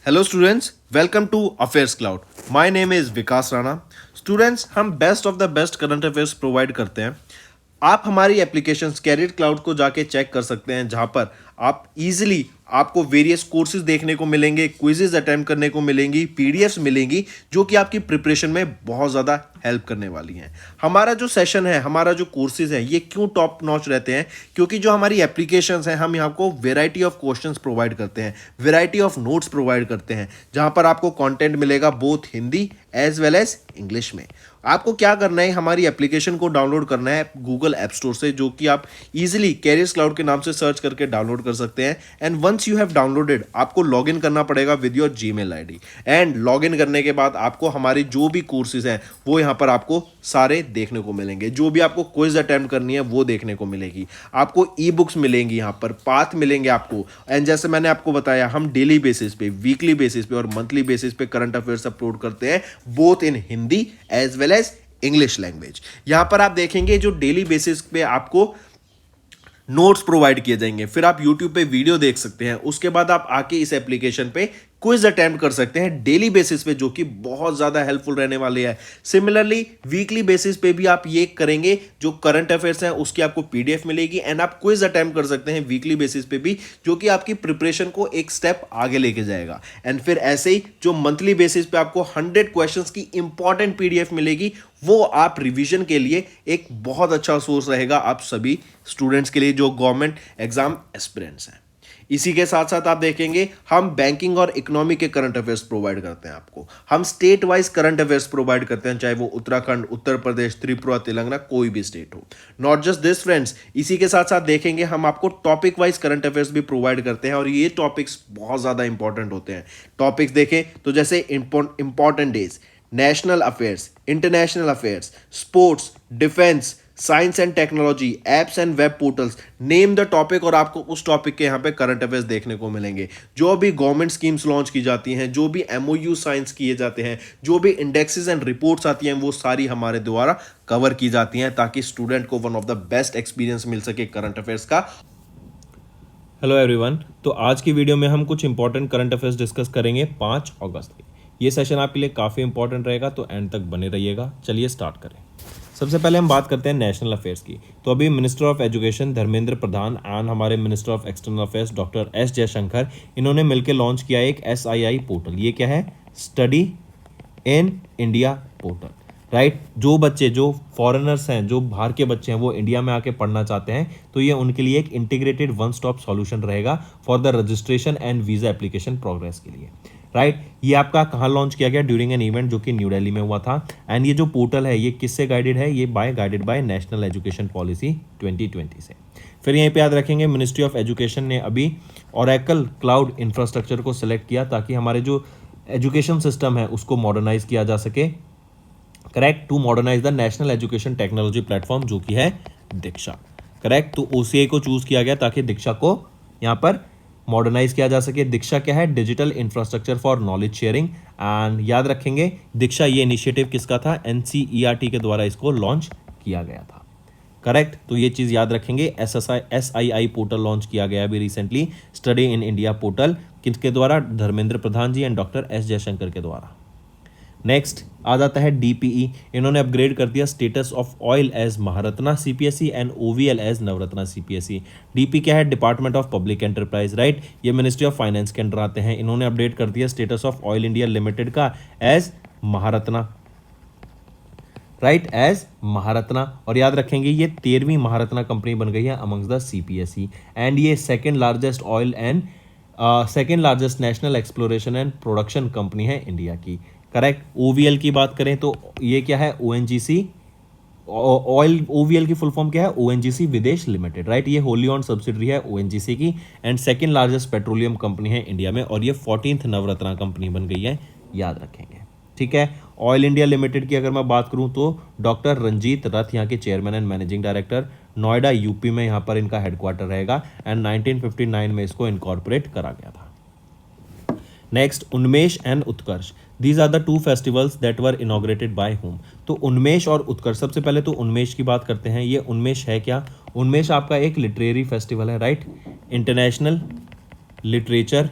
Hello students, welcome to affairs cloud. My name is Vikas Rana. Students, हम best of the best current affairs provide करते हैं। आप हमारी application career cloud को जाके चेक कर सकते हैं, जहां पर आप इजीली आपको वेरियस कोर्सेज देखने को मिलेंगे, क्विजेज अटेम्प्ट करने को मिलेंगी, पीडीएफ्स मिलेंगी जो कि आपकी प्रिपरेशन में बहुत ज़्यादा हेल्प करने वाली हैं। हमारा जो सेशन है, हमारा जो कोर्सेज है, ये क्यों टॉप नॉच रहते हैं? क्योंकि जो हमारी एप्लीकेशंस हैं, हम यहाँ को वेराइटी ऑफ क्वेश्चंस प्रोवाइड करते हैं, वेराइटी ऑफ नोट्स प्रोवाइड करते हैं, जहां पर आपको कंटेंट मिलेगा both Hindi as well as English में। आपको क्या करना है, हमारी एप्लीकेशन को डाउनलोड करना है गूगल ऐप स्टोर से, जो कि आप इजीली कैरियर्स क्लाउड के नाम से सर्च करके डाउनलोड कर सकते हैं। And once you have downloaded, आपको लॉगिन करना पड़ेगा with your Gmail ID. And login करने के बाद आपको हमारी जो भी कोर्सेज हैं वो यहाँ पर आपको सारे देखने को मिलेंगे। जो भी आपको क्विज अटेम्प्ट करनी है वो देखने को मिलेगी। आपको ई बुक्स मिलेंगी, यहाँ पर पाथ मिलेंगे आपको। एंड जैसे मैंने आपको बताया, हम डेली बेसिस पे, वीकली बेसिस पे और मंथली बेसिस पे करंट अफेयर्स अपलोड करते हैं, both in Hindi as well as English language. यहां पर आप देखेंगे जो डेली बेसिस पे आपको नोट्स प्रोवाइड किए जाएंगे, फिर आप यूट्यूब पे वीडियो देख सकते हैं, उसके बाद आप आके इस एप्लीकेशन पे क्विज अटेम्प्ट कर सकते हैं डेली बेसिस पे, जो कि बहुत ज़्यादा हेल्पफुल रहने वाले हैं। सिमिलरली वीकली बेसिस पे भी आप ये करेंगे, जो करंट अफेयर्स हैं उसकी आपको पीडीएफ मिलेगी एंड आप क्विज अटेम्प्ट कर सकते हैं वीकली बेसिस पे भी, जो कि आपकी प्रिपरेशन को एक स्टेप आगे लेके जाएगा। एंड फिर ऐसे ही जो मंथली बेसिस पे आपको 100 क्वेश्चंस की इंपॉर्टेंट पीडीएफ मिलेगी, वो आप रिवीजन के लिए एक बहुत अच्छा सोर्स रहेगा आप सभी स्टूडेंट्स के लिए जो गवर्नमेंट एग्जाम एस्पिरेंट्स हैं। इसी के साथ साथ आप देखेंगे, हम बैंकिंग और इकोनॉमी के करंट अफेयर्स प्रोवाइड करते हैं आपको। हम state wise current affairs provide करते हैं, चाहे वो उत्तराखंड, उत्तर प्रदेश, त्रिपुरा, तेलंगाना, कोई भी स्टेट हो। नॉट जस्ट दिस फ्रेंड्स, इसी के साथ साथ देखेंगे हम आपको टॉपिक वाइज करंट अफेयर्स भी प्रोवाइड करते हैं, और ये टॉपिक्स बहुत ज़्यादा इंपॉर्टेंट होते हैं। टॉपिक्स देखें तो जैसे important days, national affairs, international affairs, sports, defence, science and technology, apps and web portals, name the topic, और आपको उस टॉपिक के यहाँ पे करंट अफेयर्स देखने को मिलेंगे। जो भी गवर्नमेंट स्कीम्स लॉन्च की जाती हैं, जो भी एमओयू साइंस किए जाते हैं, जो भी इंडेक्सेस एंड रिपोर्ट्स आती हैं, वो सारी हमारे द्वारा कवर की जाती हैं, ताकि स्टूडेंट को one of the best experience मिल सके करंट अफेयर्स का। Hello everyone. तो आज की वीडियो में हम कुछ इंपॉर्टेंट करंट अफेयर्स डिस्कस करेंगे 5 अगस्त के। ये सेशन आपके लिए काफ़ी इंपॉर्टेंट रहेगा, तो एंड तक बने रहिएगा। चलिए स्टार्ट करें। सबसे पहले हम बात करते हैं नेशनल अफेयर्स की। तो अभी minister of education Dharmendra Pradhan and हमारे minister of external affairs doctor S Jaishankar, इन्होंने मिलकर लॉन्च किया एक SII पोर्टल। ये क्या है? Study in India portal. Right, जो बच्चे, जो फॉरेनर्स हैं, जो बाहर के बच्चे हैं, वो इंडिया में आके पढ़ना चाहते हैं, तो ये उनके लिए एक इंटीग्रेटेड वन स्टॉप सॉल्यूशन रहेगा for the registration and visa application progress के लिए। राइट, ये आपका कहाँ लॉन्च किया गया? ड्यूरिंग एन इवेंट जो कि न्यू दिल्ली में हुआ था। एंड ये जो पोर्टल है, ये किससे गाइडेड है? ये guided by national education policy 2020 से। फिर यहीं पे याद रखेंगे, मिनिस्ट्री ऑफ एजुकेशन ने अभी ओरेकल क्लाउड इंफ्रास्ट्रक्चर को सिलेक्ट किया, ताकि हमारे जो एजुकेशन सिस्टम है उसको मॉडर्नाइज किया जा सके। Correct, to modernize the national education technology platform, जो कि है दीक्षा। करेक्ट, तो OCI को चूज किया गया ताकि दीक्षा को यहाँ पर मॉडर्नाइज किया जा सके। दीक्षा क्या है? Digital infrastructure for knowledge sharing. And याद रखेंगे, दीक्षा ये इनिशिएटिव किसका था? NCERT के द्वारा इसको लॉन्च किया गया था। करेक्ट, तो ये चीज़ याद रखेंगे। SII पोर्टल लॉन्च किया गया अभी recently, study in India portal, किसके द्वारा? धर्मेंद्र प्रधान जी एंड डॉक्टर एस जयशंकर के द्वारा। नेक्स्ट आ जाता है DPE। इन्होंने अपग्रेड कर दिया status of oil as Maharatna CPSE and OVL as Navratna CPSE। DP क्या है? Department of public enterprise. Right, ये मिनिस्ट्री ऑफ फाइनेंस के अंडर आते हैं। इन्होंने अपडेट कर दिया status of oil India limited का as Maharatna. Right, as Maharatna. और याद रखेंगे, ये 13वीं महारत्ना कंपनी बन गई है अमंग्स द CPSE। एंड ये second largest oil and second largest national exploration and production company है इंडिया की। करेक्ट, OVL की बात करें तो ये क्या है? ONGC oil. OVL की फुल फॉर्म क्या है? ONGC विदेश लिमिटेड। राइट, ये होली ऑन सब्सिडरी है ONGC की, and second largest petroleum company है इंडिया में, और ये 14th नवरत्ना कंपनी बन गई है, याद रखेंगे। ठीक है, ऑयल इंडिया लिमिटेड की अगर मैं बात करूं तो डॉक्टर रंजीत रथ यहाँ के chairman and managing director. Noida UP में यहाँ पर इनका हेडक्वार्टर रहेगा, एंड 1959 में इसको इनकॉर्पोरेट करा गया था। Next, Unmesh and Utkarsh. These are the 2 festivals that were inaugurated by home. तो उन्मेष और उत्कर्ष, सबसे पहले तो उन्मेष की बात करते हैं। ये उन्मेष है क्या? उन्मेष आपका एक लिटरेरी फेस्टिवल है। राइट, इंटरनेशनल लिटरेचर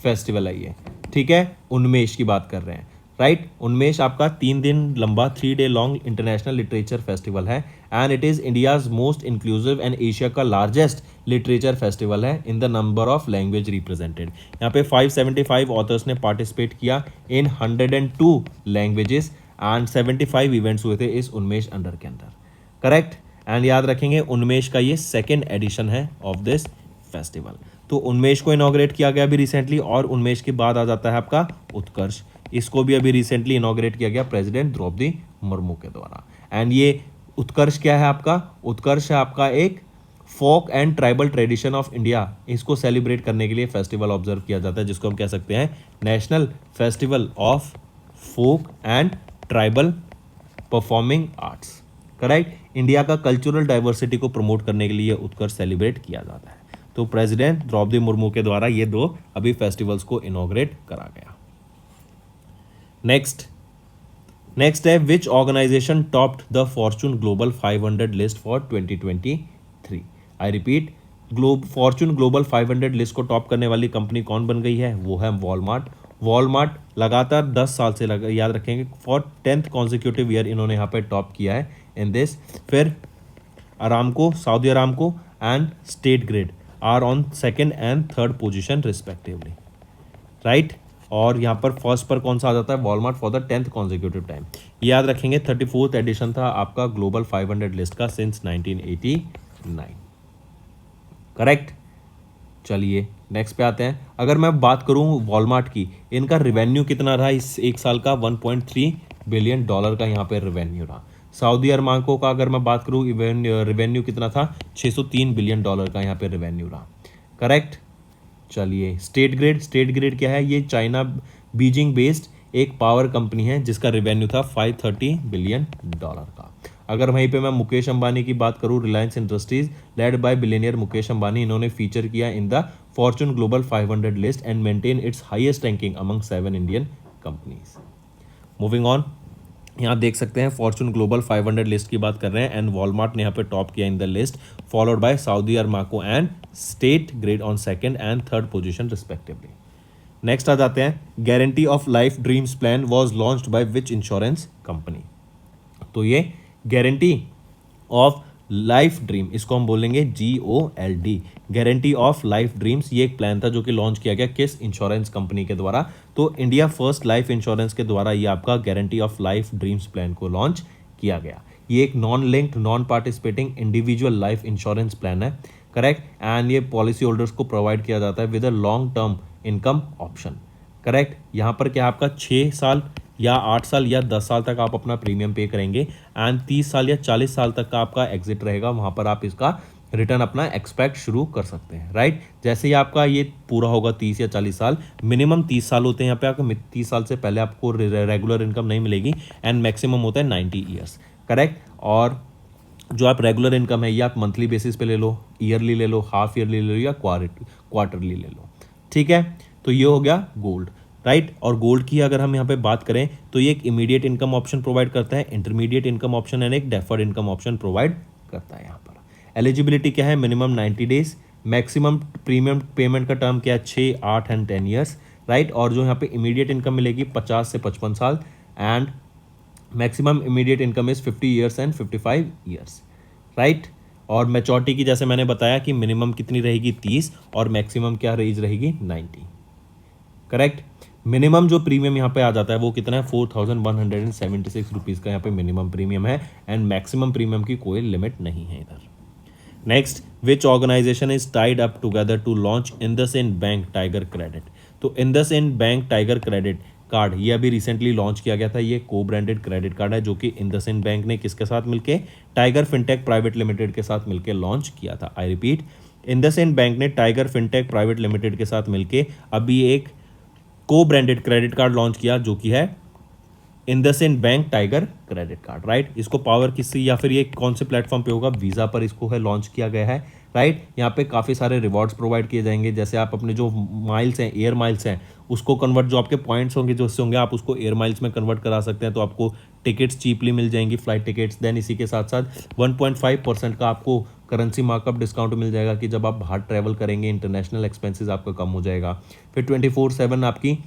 फेस्टिवल है ये, ठीक है। उन्मेष की बात कर रहे हैं, राइट। उन्मेष आपका 3 दिन लंबा 3 day long international literature festival है and it is India's most inclusive and Asia का लार्जेस्ट लिटरेचर फेस्टिवल है in the number of language represented. यहाँ पे 575 ऑथर्स ने पार्टिसिपेट किया इन 102 लैंग्वेजेस एंड 75 इवेंट्स हुए थे इस उन्मेष अंडर के अंदर, करेक्ट। एंड याद रखेंगे उन्मेष का ये सेकेंड एडिशन है ऑफ दिस फेस्टिवल। तो उन्मेष को इनॉग्रेट किया गया अभी रिसेंटली, और उन्मेष के बाद आ जाता है आपका उत्कर्ष। इसको भी अभी रिसेंटली इनॉग्रेट किया गया प्रेसिडेंट द्रौपदी मुर्मू के द्वारा। एंड ये उत्कर्ष क्या है आपका? उत्कर्ष है आपका एक folk and tribal tradition of India. इसको सेलिब्रेट करने के लिए फेस्टिवल ऑब्जर्व किया जाता है, जिसको हम कह सकते हैं national festival of folk and tribal performing arts, correct. India का कल्चरल डाइवर्सिटी को प्रमोट करने के लिए उत्कर्ष सेलिब्रेट किया जाता है। तो प्रेसिडेंट द्रौपदी मुर्मू के द्वारा ये 2 अभी फेस्टिवल्स को इनॉग्रेट करा गया। नेक्स्ट है which organisation topped the Fortune global 500 list for 2023। I repeat, Fortune global 500 list को टॉप करने वाली कंपनी कौन बन गई है? वो है वॉलमार्ट। वॉलमार्ट लगातार 10 साल से याद रखेंगे फॉर 10th कॉन्जिक्यूटिव ईयर इन्होंने यहाँ पे टॉप किया है इन दिस। फिर Aramco, Saudi Aramco and state grid are on 2nd and 3rd position respectively, right. और यहाँ पर फर्स्ट पर कौन सा आ जाता है? Walmart for the 10th consecutive time. याद रखेंगे 34th एडिशन था आपका ग्लोबल 500 लिस्ट का सिंस 1989, करेक्ट। चलिए नेक्स्ट पे आते हैं। अगर मैं बात करूँ वॉलमार्ट की, इनका रिवेन्यू कितना रहा इस एक साल का? $1.3 बिलियन का यहाँ पे रिवेन्यू रहा। सऊदी अरामको का अगर मैं बात करूँ रिवेन्यू कितना था? $603 बिलियन का यहाँ पे रिवेन्यू रहा, करेक्ट। चलिए स्टेट ग्रिड क्या है? ये चाइना बीजिंग बेस्ड एक पावर कंपनी है जिसका रिवेन्यू था $530 बिलियन का। अगर वहीं पे मैं मुकेश अंबानी की बात करूँ, Reliance industries led by billionaire Mukesh Ambani, इन्होंने फीचर किया in the Fortune global 500 list and maintain its highest ranking among 7 Indian companies. Moving on, यहाँ देख सकते हैं फॉर्चून ग्लोबल 500 लिस्ट की बात कर रहे हैं एंड वॉलमार्ट ने यहाँ पे टॉप किया in the list, followed by Saudi Aramco and state grid on 2nd and 3rd position respectively. Next आ जाते हैं, guarantee of life dreams plan was launched by which insurance company. तो ये guarantee of life dream, इसको हम बोलेंगे GOLD, guarantee of life dreams. ये एक प्लान था जो कि लॉन्च किया गया किस इंश्योरेंस कंपनी के द्वारा? तो इंडिया फर्स्ट लाइफ इंश्योरेंस के द्वारा ये आपका guarantee of life dreams plan को लॉन्च किया गया। ये एक non linked non participating individual life insurance plan है, करेक्ट। एंड ये पॉलिसी होल्डर्स को प्रोवाइड किया जाता है with a long term income option, correct. यहाँ पर क्या आपका 6 साल या 8 साल या 10 साल तक आप अपना प्रीमियम पे करेंगे एंड 30 साल या 40 साल तक का आपका एग्जिट रहेगा, वहाँ पर आप इसका रिटर्न अपना एक्सपेक्ट शुरू कर सकते हैं, राइट। जैसे ही आपका ये पूरा होगा 30 या 40 साल, मिनिमम 30 साल होते हैं यहाँ पे, आपको 30 साल से पहले आपको रेगुलर इनकम नहीं मिलेगी एंड मैक्सिमम होता है 90 ईयर्स, करेक्ट। और जो आप रेगुलर इनकम है ये आप मंथली बेसिस पे ले लो, ईयरली ले लो, हाफ ईयरली ले लो या क्वार्टरली ले लो, ठीक है। तो ये हो गया गोल्ड, राइट। और गोल्ड की अगर हम यहाँ पे बात करें तो ये एक इमीडिएट इनकम ऑप्शन प्रोवाइड करता है, इंटरमीडिएट इनकम ऑप्शन एंड एक डेफर्ड इनकम ऑप्शन प्रोवाइड करता है। यहाँ पर एलिजिबिलिटी क्या है? Minimum 90 days, maximum premium payment का टर्म क्या है? 6, 8 एंड 10 ईयर्स, राइट। और जो यहाँ पे इमीडिएट इनकम मिलेगी 50 से 55 साल and maximum immediate income is 50 years and 55 years, right. और मैच्योरिटी की जैसे मैंने बताया कि मिनिमम कितनी रहेगी 30 और मैक्सिमम क्या रेंज रहेगी 90, करेक्ट। मिनिमम जो प्रीमियम यहाँ पे आ जाता है वो कितना है? 4176 रुपीज़ का यहाँ पे मिनिमम प्रीमियम है एंड मैक्सिमम प्रीमियम की कोई लिमिट नहीं है इधर। Next, which organisation is tied up together to launch IndusInd bank tiger credit. तो IndusInd bank tiger credit card ये अभी रिसेंटली लॉन्च किया गया था। ये को ब्रांडेड क्रेडिट कार्ड है जो कि इंडसइंड बैंक ने किसके साथ मिलके? टाइगर फिनटेक प्राइवेट लिमिटेड के साथ मिलके लॉन्च किया था। आई रिपीट, इंडसइंड बैंक ने टाइगर फिनटेक प्राइवेट लिमिटेड के साथ मिलके अभी एक को ब्रांडेड क्रेडिट कार्ड लॉन्च किया जो कि है IndusInd bank tiger credit card, right. इसको पावर किसी या फिर ये कौन से प्लेटफॉर्म पे होगा? वीज़ा पर इसको है लॉन्च किया गया है, राइट। यहाँ पे काफ़ी सारे रिवॉर्ड्स प्रोवाइड किए जाएंगे, जैसे आप अपने जो माइल्स हैं, एयर माइल्स हैं, उसको कन्वर्ट, जो आपके पॉइंट्स होंगे जो उससे होंगे आप उसको एयर माइल्स में कन्वर्ट करा सकते हैं, तो आपको टिकट्स चीपली मिल जाएंगी, फ्लाइट टिकट्स। देन इसी के साथ साथ 1.5% का आपको करेंसी मार्कअप डिस्काउंट मिल जाएगा कि जब आप बाहर ट्रैवल करेंगे इंटरनेशनल एक्सपेंसेस आपका कम हो जाएगा। फिर 24/7 आपकी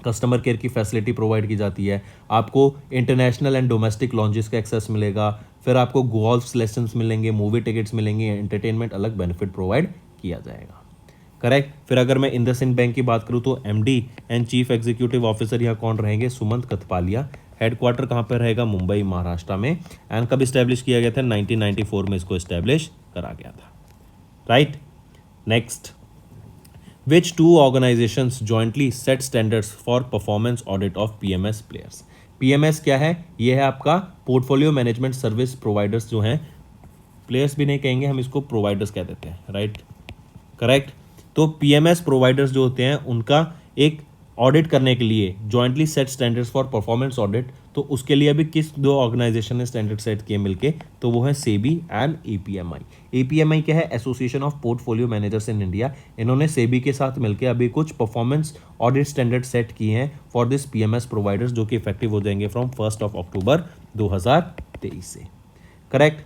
कस्टमर केयर की फैसिलिटी प्रोवाइड की जाती है। आपको इंटरनेशनल एंड डोमेस्टिक लॉन्जेस का एक्सेस मिलेगा। फिर आपको गोल्फ लेसन्स मिलेंगे, मूवी टिकट्स मिलेंगे, एंटरटेनमेंट अलग बेनिफिट प्रोवाइड किया जाएगा। करेक्ट। फिर अगर मैं इंडसइंड बैंक की बात करूँ तो MD and chief executive officer यहाँ कौन रहेंगे? सुमंत कथपालिया। हेडक्वार्टर कहाँ पर रहेगा? मुंबई महाराष्ट्र में। एंड कब इस्टेब्लिश किया गया था? 1994 में इसको इस्टेब्लिश करा गया था। Right. Next, which two organizations jointly set standards for performance audit of PMS players? PMS क्या है? ये है आपका पोर्टफोलियो मैनेजमेंट सर्विस प्रोवाइडर्स जो हैं, प्लेयर्स भी नहीं कहेंगे, हम इसको प्रोवाइडर्स कह देते हैं। Right, correct. तो PMS प्रोवाइडर्स जो होते हैं उनका एक ऑडिट करने के लिए jointly set standards for performance audit, तो उसके लिए अभी किस दो ऑर्गेनाइजेशन ने स्टैंडर्ड सेट किए मिलके? तो वो है सेबी एंड एपीएमआई। एपीएमआई क्या है? Association of portfolio managers in India. इन्होंने सेबी के साथ मिलकर अभी कुछ परफॉर्मेंस ऑडिट स्टैंडर्ड सेट किए हैं फॉर दिस पीएमएस प्रोवाइडर्स, जो कि इफेक्टिव हो जाएंगे फ्रॉम 1 अक्टूबर 2023 से। करेक्ट।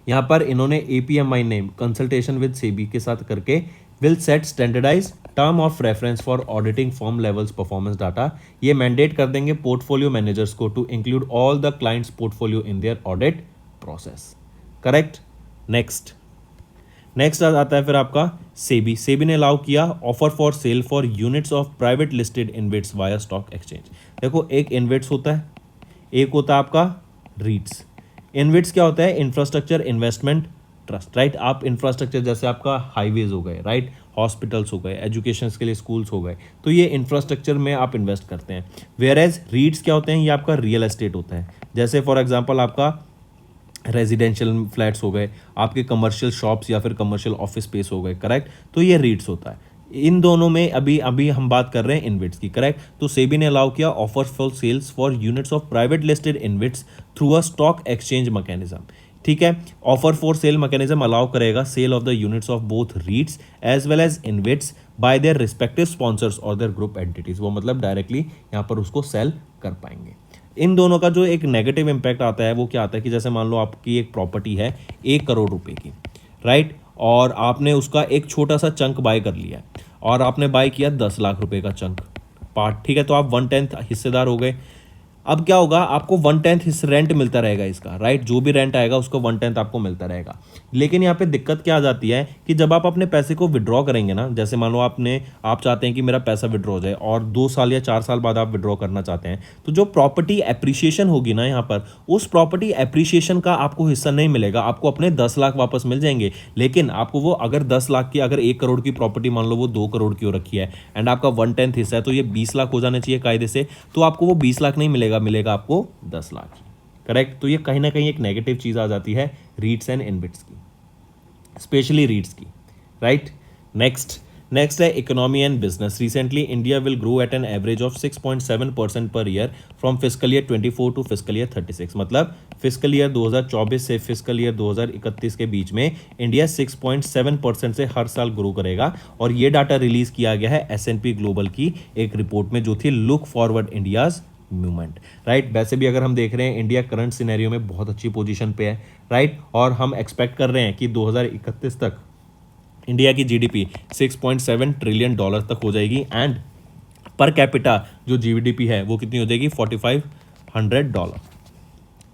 यहाँ पर इन्होंने एपीएमआई ने कंसल्टेशन विद सेबी के साथ करके will set standardize term of reference for auditing firm levels performance data. ये मैंडेट कर देंगे पोर्टफोलियो मैनेजर्स को to include all the clients portfolio in their audit process. Correct. Next आता है फिर आपका सेबी। सेबी ने अलाउ किया offer for sale for units of private listed InvITs via stock exchange. देखो, एक इनविट्स होता है, एक होता है आपका रीट्स। इनविट्स क्या होता है? Infrastructure investment trust. राइट, आप इंफ्रास्ट्रक्चर जैसे आपका हाईवेज हो गए, राइट, हॉस्पिटल्स हो गए, एजुकेशन के लिए स्कूल्स हो गए, तो ये इंफ्रास्ट्रक्चर में आप इन्वेस्ट करते हैं। वेयर एज रीट्स क्या होते हैं? ये आपका रियल एस्टेट होता है। जैसे फॉर एग्जांपल आपका रेजिडेंशियल फ्लैट्स हो गए, आपके कमर्शियल शॉप्स या फिर कमर्शियल ऑफिस स्पेस हो गए। करेक्ट, तो ये रीट्स होता है। इन दोनों में अभी हम बात कर रहे हैं इनविट्स की। करेक्ट, तो सेबी ने अलाउ किया offer for sales for units of private listed InvITs through a stock exchange mechanism. ठीक है, offer for sale mechanism allow करेगा sale of the units of both REITs as well as InvITs by their respective sponsors और their group entities. वो मतलब directly यहाँ पर उसको cell कर पाएंगे। इन दोनों का जो एक नेगेटिव इंपैक्ट आता है वो क्या आता है कि जैसे मान लो आपकी एक प्रॉपर्टी है 1 करोड़ रुपए की, राइट, और आपने उसका एक छोटा सा चंक बाय कर लिया और आपने बाय किया 10 लाख रुपए का चंक पार्ट। ठीक है, तो आप 1/10 हिस्सेदार हो गए। अब क्या होगा? आपको 1/10 रेंट मिलता रहेगा इसका। राइट, जो भी रेंट आएगा उसको 1/10 आपको मिलता रहेगा। लेकिन यहाँ पे दिक्कत क्या आ जाती है कि जब आप अपने पैसे को विड्रॉ करेंगे ना, जैसे मान लो आप चाहते हैं कि मेरा पैसा विड्रॉ हो जाए और 2 साल या 4 साल बाद आप विड्रॉ करना चाहते हैं, तो जो प्रॉपर्टी एप्रिसिएशन होगी ना यहाँ पर, उस प्रॉपर्टी एप्रिसिएशन का आपको हिस्सा नहीं मिलेगा। आपको अपने 10 लाख वापस मिल जाएंगे, लेकिन आपको वो अगर 10 लाख की, अगर 1 करोड़ की प्रॉपर्टी मान लो वो 2 करोड़ की हो रखी है एंड आपका 1/10 हिस्सा है, तो ये 20 लाख हो जाने चाहिए कायदे से, तो आपको वो 20 लाख नहीं मिलेगा आपको 10 लाख। करेक्ट, तो ये कहीं ना कहीं एक नेगेटिव चीज आ जाती है रीट्स एंड इनविट्स की, स्पेशली रीट्स की। राइट, नेक्स्ट है economy and business. Recently India will grow at an average of 6.7% per year from fiscal year 24 to fiscal year 36। मतलब फिस्कल ईयर 2024 से फिस्कल ईयर 2031 के बीच में इंडिया 6.7% से हर साल grow करेगा। और ये डाटा रिलीज किया गया है S&P ग्लोबल की एक रिपोर्ट में, जो थी look forward India's movement. Right, वैसे भी अगर हम देख रहे हैं इंडिया करंट सिनेरियो में बहुत अच्छी पोजीशन पे है। राइट, और हम एक्सपेक्ट कर रहे हैं कि 2031 तक इंडिया की जीडीपी 6.7 ट्रिलियन डॉलर तक हो जाएगी एंड पर कैपिटा जो जीडीपी है वो कितनी हो जाएगी? $4,500।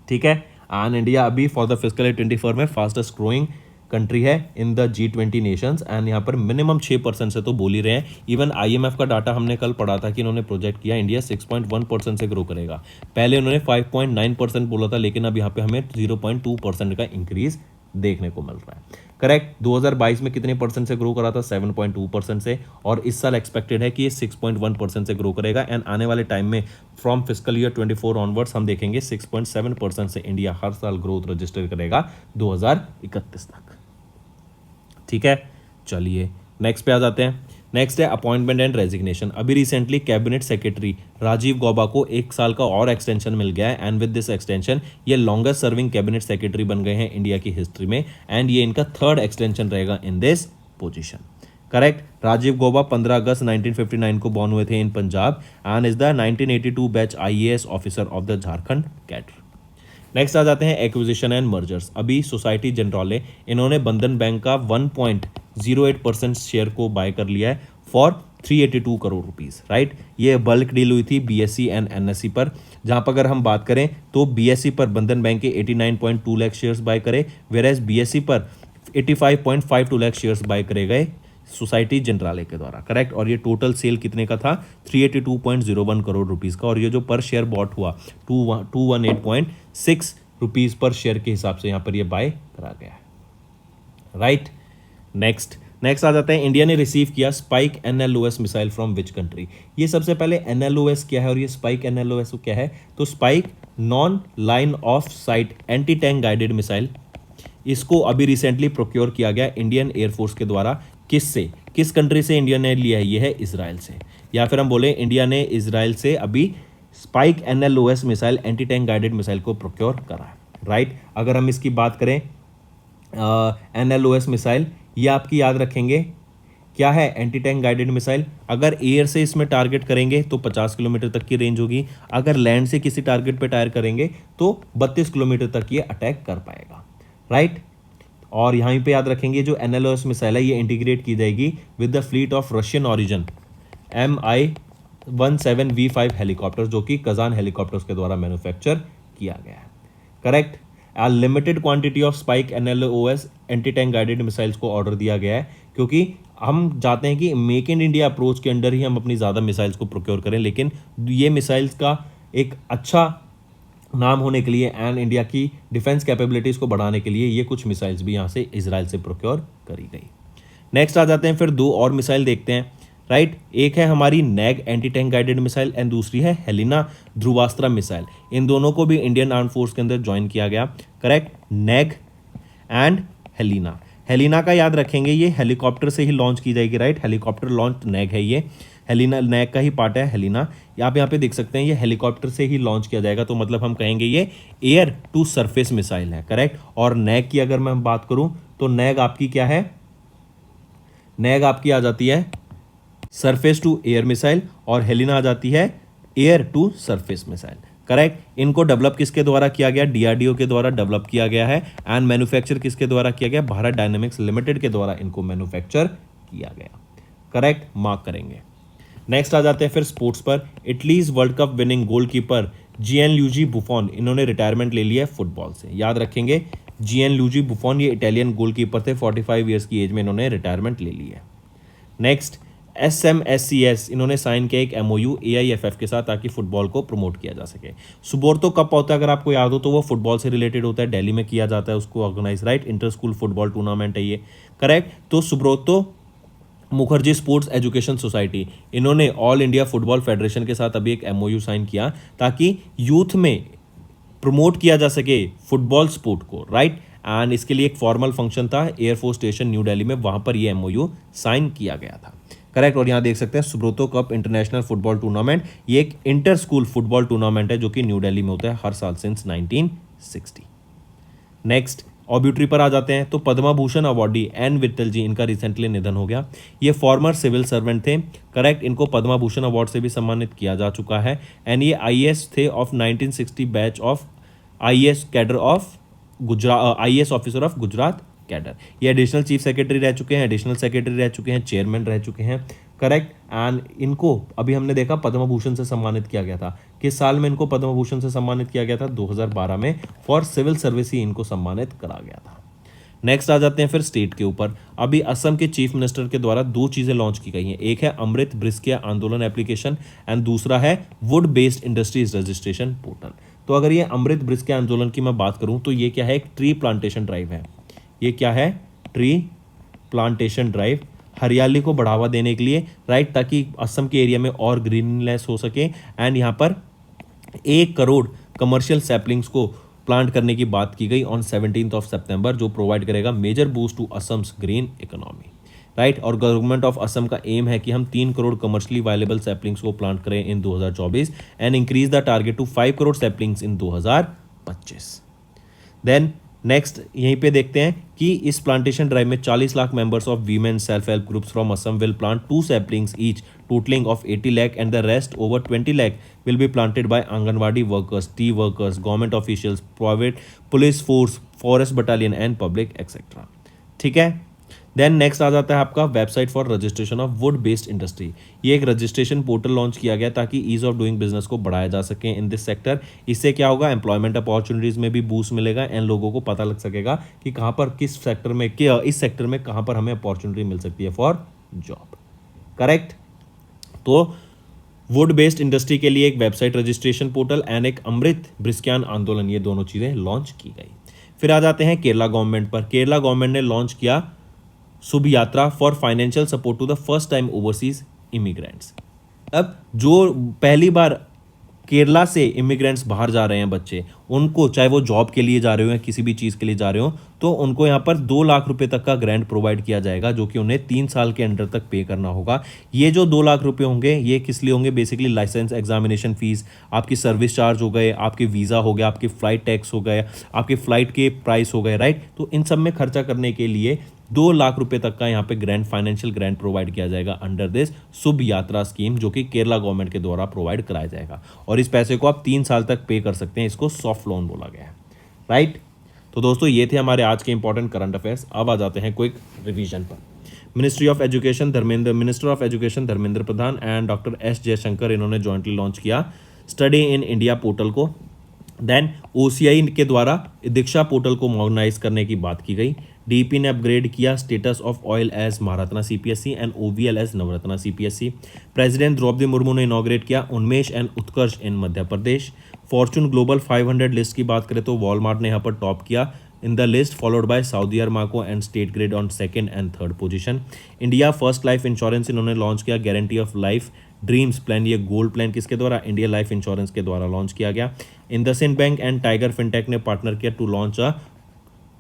ठीक है, एंड इंडिया अभी फॉर द फिस्कल ईयर 24 में फास्टेस्ट ग्रोइंग कंट्री है in the G20 Nations and यहाँ पर मिनिमम 6% से तो बोल ही रहे हैं। इवन IMF का डाटा हमने कल पढ़ा था कि इन्होंने प्रोजेक्ट किया इंडिया 6.1% से ग्रो करेगा। पहले उन्होंने 5.9% बोला था, लेकिन अब यहाँ पे हमें 0.2% का इंक्रीज देखने को मिल रहा है। करेक्ट, 2022 में कितने परसेंट से ग्रो करा था? 7.2% से, और इस साल एक्सपेक्टेड है कि ये 6.1% से ग्रो करेगा एंड आने वाले टाइम में फ्रॉम फिस्कल ईयर 24 ऑनवर्ड्स हम देखेंगे 6.7% से इंडिया हर साल ग्रोथ रजिस्टर करेगा 2031 तक। ठीक है, चलिए नेक्स्ट पे आ जाते हैं। नेक्स्ट है अपॉइंटमेंट एंड रेजिग्नेशन। अभी recently cabinet secretary Rajiv Gauba को 1 साल का और एक्सटेंशन मिल गया है एंड विद दिस एक्सटेंशन ये लॉन्गेस्ट सर्विंग कैबिनेट सेक्रेटरी बन गए हैं इंडिया की हिस्ट्री में एंड ये इनका 3rd एक्सटेंशन रहेगा in this position. Correct, Rajiv Gauba 15 अगस्त 1959 को बॉर्न हुए थे in Punjab and is the 1982 batch IAS officer of the Jharkhand cadre. Next आ जाते हैं एक्विजिशन एंड मर्जर्स। अभी सोसाइटी जनरले इन्होंने बंधन बैंक का 1.08% शेयर को बाय कर लिया है फॉर 382 करोड़ रुपीस, राइट। ये बल्क डील हुई थी बीएसई एंड एनएसई पर, जहां पर अगर हम बात करें तो बीएसई पर बंधन बैंक के 89.2 लाख शेयर्स बाय करे, वेयर बीएसई पर 85.52 लाख शेयर्स बाय करे गए सोसाइटी जनरले के द्वारा, करेक्ट। और ये टोटल सेल कितने का था, 382.01 करोड़ रुपीस का। और ये जो पर शेयर बॉट हुआ 218.6 रुपीस पर शेयर के हिसाब से यहाँ पर ये बाय करा गया है, राइट। नेक्स्ट आ जाता है, इंडिया ने रिसीव किया Spike NLOS missile from which country. ये सबसे पहले एनएलओएस क्या है और ये स्पाइक एनएलओएस क्या है, तो spike non line of site anti tank guided missile, इसको अभी रिसेंटली प्रोक्योर किया गया इंडियन एयरफोर्स के द्वारा। किस कंट्री से इंडिया ने लिया है, ये है इजराइल से, या फिर हम बोले इंडिया ने इजराइल से अभी Spike NLOS missile anti tank guided missile को प्रोक्योर करा है, राइट। अगर हम इसकी बात करें एनएलओएस मिसाइल, ये आपकी याद रखेंगे क्या है, एंटी टैंक गाइडेड मिसाइल। अगर एयर से इसमें टारगेट करेंगे तो 50 किलोमीटर तक की रेंज होगी, अगर लैंड से किसी टारगेट पे टायर करेंगे तो 32 किलोमीटर तक ये अटैक कर पाएगा, राइट। और यहाँ पे याद रखेंगे जो एनएलओएस मिसाइल है ये इंटीग्रेट की जाएगी with the fleet of Russian origin MI-17V5 helicopter, जो कि कजान हेलीकॉप्टर्स के द्वारा मैन्युफैक्चर किया गया है, correct. Limited quantity of Spike NLOS anti tank guided missiles को ऑर्डर दिया गया है, क्योंकि हम चाहते हैं कि मेक इन इंडिया अप्रोच के अंडर ही हम अपनी ज़्यादा मिसाइल्स को प्रोक्योर करें, लेकिन ये मिसाइल्स का एक अच्छा नाम होने के लिए एंड इंडिया की डिफेंस कैपेबिलिटीज़ को बढ़ाने के लिए ये कुछ मिसाइल्स भी यहाँ से इजराइल से प्रोक्योर करी गई। नेक्स्ट आ जाते हैं, फिर दो और मिसाइल देखते हैं, राइट। एक है हमारी nag anti tank guided missile and दूसरी है हेलिना ध्रुवास्त्र मिसाइल। इन दोनों को भी इंडियन आर्म फोर्स के अंदर ज्वाइन किया गया, करेक्ट। नैग एंड हेलिना का याद रखेंगे, ये हेलीकॉप्टर से ही लॉन्च की जाएगी, राइट। हेलीकॉप्टर लॉन्च नैग है, ये हेलिना नैग का ही पार्ट है हेलिना। आप यहाँ पे देख सकते हैं ये हेलीकॉप्टर से ही लॉन्च किया जाएगा, तो मतलब हम कहेंगे ये एयर टू सरफेस मिसाइल है, करेक्ट। और नैग की अगर मैं बात करूं तो नैग आपकी क्या है, नैग आपकी आ जाती है सरफेस टू एयर मिसाइल और हेलिना आ जाती है air to surface missile, correct. इनको डेवलप किसके द्वारा किया गया, डीआरडीओ के द्वारा डेवलप किया गया है एंड मैन्युफैक्चर किसके द्वारा किया गया, भारत डायनेमिक्स लिमिटेड के द्वारा इनको मैन्युफैक्चर किया गया, करेक्ट, मार्क करेंगे। नेक्स्ट आ जाते हैं फिर स्पोर्ट्स पर। Italy's world cup winning goalkeeper Gianluigi Buffon, इन्होंने रिटायरमेंट ले लिया है फुटबॉल से, याद रखेंगे जियानलुइजी बुफॉन, ये इटालियन गोलकीपर थे, 45 ईयर्स की एज में इन्होंने रिटायरमेंट ले ली है। नेक्स्ट SMSCS, इन्होंने साइन किया एक MOU AIFF के साथ ताकि फुटबॉल को प्रमोट किया जा सके। सुबोर्तो कप होता है, अगर आपको याद हो तो वो फुटबॉल से रिलेटेड होता है, दिल्ली में किया जाता है उसको organize, right. Inter school football tournament है ये, करेक्ट। तो Subroto Mukherjee sports education society, इन्होंने ऑल इंडिया फुटबॉल फेडरेशन के साथ अभी एक MOU साइन किया ताकि यूथ में प्रमोट किया जा सके फुटबॉल स्पोर्ट को, राइट। एंड इसके लिए एक फॉर्मल फंक्शन था एयरफोर्स स्टेशन न्यू दिल्ली में, वहां पर ये MOU साइन किया गया था, करेक्ट। और यहाँ देख सकते हैं Subroto cup international football tournament, ये एक इंटर स्कूल फुटबॉल टूर्नामेंट है जो कि न्यू दिल्ली में होता है हर साल सिंस 1960। नेक्स्ट ऑब्यूटरी पर आ जाते हैं, तो पद्मा भूषण अवार्डी एन विट्ठल जी, इनका रिसेंटली निधन हो गया। ये फॉर्मर सिविल सर्वेंट थे, करेक्ट। इनको पद्मा भूषण अवार्ड से भी सम्मानित किया जा चुका है एंड ये IAS थे of 1960 batch of IAS cadre of Gujarat, IAS officer of Gujarat cadre. ये एडिशनल चीफ सेक्रेटरी रह चुके हैं, एडिशनल सेक्रेटरी रह चुके हैं, चेयरमैन रह चुके हैं, करेक्ट। एंड इनको अभी हमने देखा पद्म भूषण से सम्मानित किया गया था, किस साल में इनको पद्म भूषण से सम्मानित किया गया था, 2012 में फॉर सिविल सर्विस ही इनको सम्मानित करा गया था। नेक्स्ट आ जाते हैं फिर स्टेट के ऊपर। अभी असम के चीफ मिनिस्टर के द्वारा दो चीज़ें लॉन्च की गई हैं, एक है अमृत ब्रिस्किया आंदोलन एप्लीकेशन एंड दूसरा है would based industries registration portal. तो अगर ये अमृत ब्रिस्किया आंदोलन की मैं बात करूं तो ये क्या है, एक ट्री प्लांटेशन ड्राइव है। ये क्या है, ट्री प्लांटेशन ड्राइव, हरियाली को बढ़ावा देने के लिए, राइट, ताकि असम के एरिया में और ग्रीननेस हो सके एंड यहाँ पर 1 करोड़ कमर्शियल सैपलिंग्स को प्लांट करने की बात की गई ऑन 17 सितंबर, जो प्रोवाइड करेगा major boost to Assam's green economy, right. और गवर्नमेंट ऑफ असम का एम है कि हम 3 करोड़ कमर्शियली वायलेबल सैपलिंग्स को प्लांट करें in 2024 and increase the target to 5 crore saplings in 2025। Then next यहीं पे देखते हैं कि इस प्लांटेशन ड्राइव में 40 lakh members of women self help groups from Assam will plant 2 saplings each totaling of 80 lakh and the rest over 20 lakh will be planted by anganwadi workers, T workers, government officials, private police force, forest battalion and public etcetera. ठीक है। Then next आ जाता है आपका website for registration of would based industry. ये एक registration portal launch किया गया ताकि ईज ऑफ डूइंग बिजनेस को बढ़ाया जा सके इन दिस सेक्टर। इससे क्या होगा, एम्प्लॉयमेंट अपॉर्चुनिटीज में भी बूस्ट मिलेगा एंड लोगों को पता लग सकेगा कि कहाँ पर किस सेक्टर में, इस सेक्टर में कहाँ पर हमें अपॉर्चुनिटी मिल सकती है फॉर जॉब। करेक्ट। तो वुड बेस्ड इंडस्ट्री के लिए एक वेबसाइट रजिस्ट्रेशन पोर्टल एंड एक अमृत ब्रिस्क्यान आंदोलन, ये दोनों चीज़ें लॉन्च की गई। फिर आ जाते हैं केरला गवर्नमेंट पर। केरला गवर्नमेंट ने लॉन्च किया Shubh Yatra for financial support to the first time overseas immigrants. अब जो पहली बार केरला से इमिग्रेंट्स बाहर जा रहे हैं बच्चे, उनको चाहे वो जॉब के लिए जा रहे हो या किसी भी चीज़ के लिए जा रहे हो, तो उनको यहाँ पर 2 लाख रुपए तक का ग्रांट प्रोवाइड किया जाएगा, जो कि उन्हें 3 साल के अंडर तक पे करना होगा। ये जो 2 लाख रुपए होंगे, ये किस लिए होंगे, बेसिकली लाइसेंस एग्जामिनेशन फीस, आपकी सर्विस चार्ज हो गए, आपके वीज़ा हो गया, आपके फ्लाइट टैक्स हो गए, आपके फ्लाइट के प्राइस हो गए, राइट। तो इन सब में खर्चा करने के लिए 2 लाख रुपए तक का यहाँ पे ग्रांट, फाइनेंशियल ग्रांट प्रोवाइड किया जाएगा अंडर दिस शुभ यात्रा स्कीम, जो कि केरला गवर्नमेंट के द्वारा प्रोवाइड कराया जाएगा। और इस पैसे को आप 3 साल तक पे कर सकते हैं। इसको सॉफ्ट लोन बोला गया है, राइट। तो दोस्तों ये थे हमारे आज के इंपॉर्टेंट करंट अफेयर्स। अब आ जाते हैं क्विक रिवीजन पर। Minister of education Dharmendra Pradhan and doctor S Jaishankar, इन्होंने जॉइंटली लॉन्च किया स्टडी इन इंडिया पोर्टल को। देन OCI के द्वारा दीक्षा पोर्टल को मॉडर्नाइज करने की बात की गई। DP ने अपग्रेड किया status of oil as Maharatna CPSE and OVL as Navratna CPSE। President Draupadi Murmu ने इनॉग्रेट किया Unmesh and Utkarsh in Madhya Pradesh. Fortune global 500 list की बात करें तो वॉलमार्ट ने यहाँ पर टॉप किया in the list, followed by Saudi Aramco and state grid on 2nd and 3rd position. India first life insurance इन्होंने लॉन्च किया, guarantee of life dreams plan, ये गोल्ड प्लान किसके द्वारा, इंडिया लाइफ इंश्योरेंस के द्वारा launch किया गया। IndusInd bank and tiger fintech ने पार्टनर किया टू लॉन्च अ